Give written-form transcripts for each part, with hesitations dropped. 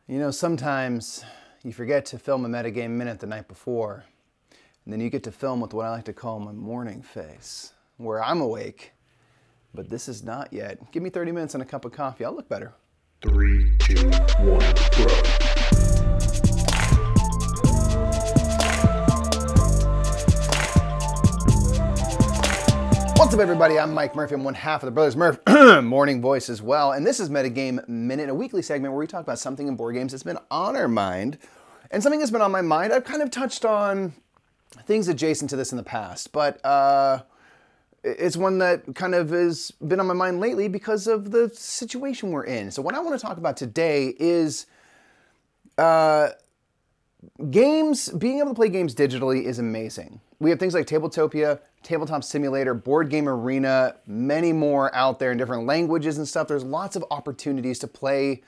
You know, sometimes you forget to film a metagame minute the night before, and then you get to film with what I like to call my morning face, where I'm awake, but this is not yet. Give me 30 minutes and a cup of coffee, I'll look better. 3, 2, 1, go. What's up, everybody? I'm Mike Murphy. I'm one half of the Brothers Murph morning voice as well. And this is Metagame Minute, a weekly segment where we talk about something in board games that's been on our mind. And something that's been on my mind, I've kind of touched on things adjacent to this in the past, but it's one that kind of has been on my mind lately because of the situation we're in. So what I want to talk about today is games. Being able to play games digitally is amazing. We have things like Tabletopia, Tabletop Simulator, Board Game Arena, many more out there in different languages and stuff. There's lots of opportunities to play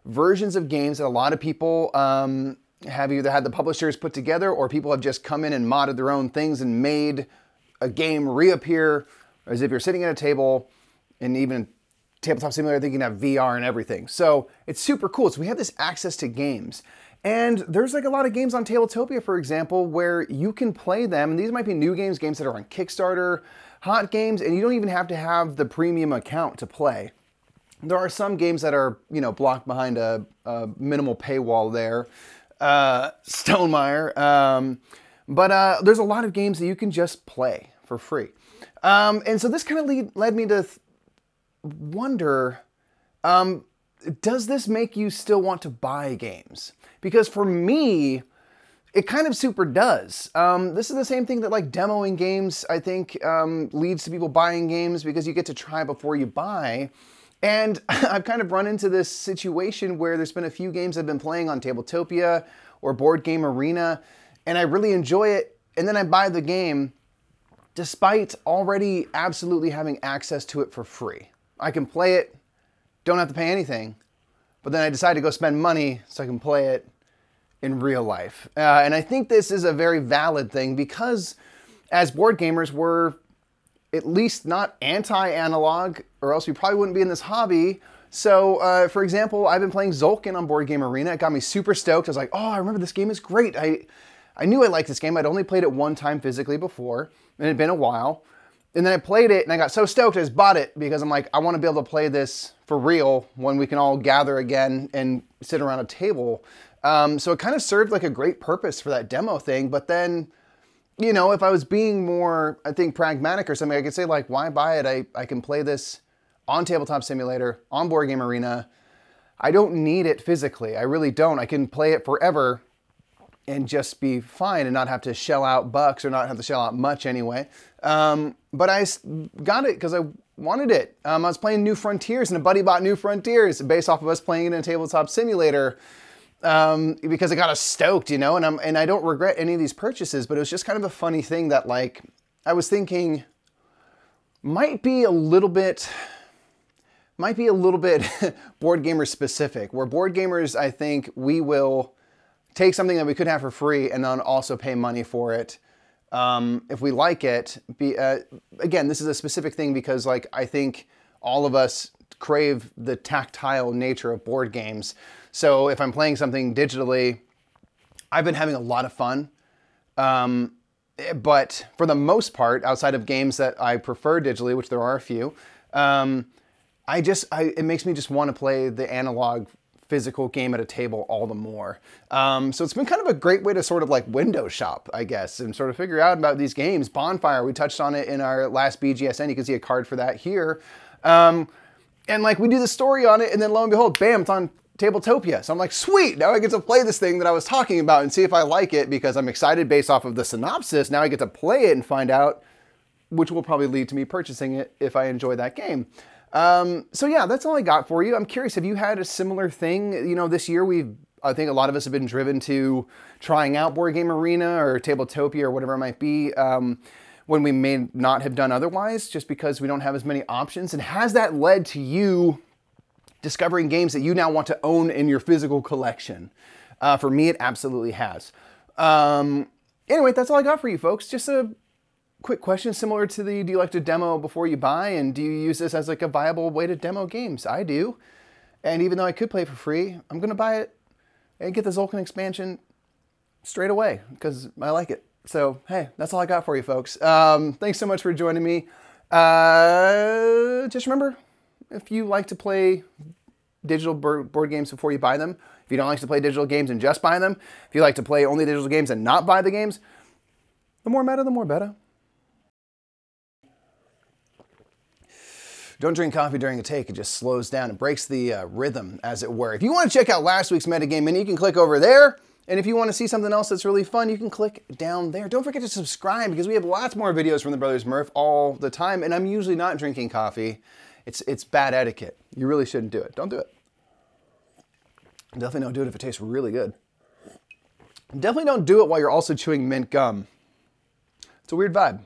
versions of games that a lot of people have either had the publishers put together, or people have just come in and modded their own things and made a game reappear as if you're sitting at a table. And even Tabletop Simulator, I think you can have VR and everything. So it's super cool. So we have this access to games. And there's like a lot of games on Tabletopia, for example, where you can play them. And these might be new games, games that are on Kickstarter, hot games, and you don't even have to have the premium account to play. There are some games that are, you know, blocked behind a minimal paywall there. Stonemaier. But there's a lot of games that you can just play for free. And so this kind of led me to wonder, does this make you still want to buy games? Because for me, it kind of super does. This is the same thing that like demoing games, I think, leads to people buying games, because you get to try before you buy. And I've kind of run into this situation where there's been a few games I've been playing on Tabletopia or Board Game Arena, and I really enjoy it, and then I buy the game despite already absolutely having access to it for free. I can play it, don't have to pay anything, but then I decide to go spend money so I can play it in real life. And I think this is a very valid thing, because as board gamers, we're at least not anti-analog, or else we probably wouldn't be in this hobby. So, for example, I've been playing Tzolk'in on Board Game Arena. It got me super stoked. I was like, oh, I remember this game is great. I knew I liked this game. I'd only played it one time physically before, and it had been a while. And then I played it, and I got so stoked I just bought it, because I'm like, I want to be able to play this for real when we can all gather again and sit around a table. So it kind of served like a great purpose for that demo thing. But then, you know, if I was being more, I think, pragmatic or something, I could say, like, why buy it? I can play this on Tabletop Simulator, on Board Game Arena. I don't need it physically. I really don't. I can play it forever and just be fine and not have to shell out bucks, or not have to shell out much anyway. But I got it because I wanted it. I was playing New Frontiers, and a buddy bought New Frontiers based off of us playing it in a Tabletop Simulator, because it got us stoked, you know, and I don't regret any of these purchases, but it was just kind of a funny thing that, like, I was thinking might be a little bit board gamer specific, where board gamers, I think we will take something that we could have for free and then also pay money for it if we like it. Again, this is a specific thing because, like, I think all of us crave the tactile nature of board games. So if I'm playing something digitally, I've been having a lot of fun. But for the most part, outside of games that I prefer digitally, which there are a few, it makes me just want to play the analog physical game at a table all the more. So it's been kind of a great way to sort of like window shop, I guess, and sort of figure out about these games. Bonfire, we touched on it in our last BGSN. You can see a card for that here. And like, we do the story on it, and then lo and behold, bam, it's on Tabletopia. So I'm like, sweet, now I get to play this thing that I was talking about and see if I like it, because I'm excited based off of the synopsis. Now I get to play it and find out, which will probably lead to me purchasing it if I enjoy that game. So yeah, that's all I got for you. I'm curious, have you had a similar thing? You know, this year I think a lot of us have been driven to trying out Board Game Arena or Tabletopia or whatever it might be, when we may not have done otherwise, just because we don't have as many options. And has that led to you discovering games that you now want to own in your physical collection? For me, it absolutely has. Anyway, that's all I got for you folks. Just a quick question similar to the, do you like to demo before you buy, and do you use this as like a viable way to demo games? I do. And even though I could play for free, I'm going to buy it and get the Zolkin expansion straight away because I like it. So, hey, that's all I got for you, folks. Thanks so much for joining me. Just remember, if you like to play digital board games before you buy them, if you don't like to play digital games and just buy them, if you like to play only digital games and not buy the games, the more meta, the more better. Don't drink coffee during a take. It just slows down and breaks the rhythm, as it were. If you want to check out last week's metagame mini, you can click over there. And if you want to see something else that's really fun, you can click down there. Don't forget to subscribe because we have lots more videos from the Brothers Murph all the time. And I'm usually not drinking coffee. It's bad etiquette. You really shouldn't do it. Don't do it. Definitely don't do it if it tastes really good. Definitely don't do it while you're also chewing mint gum. It's a weird vibe.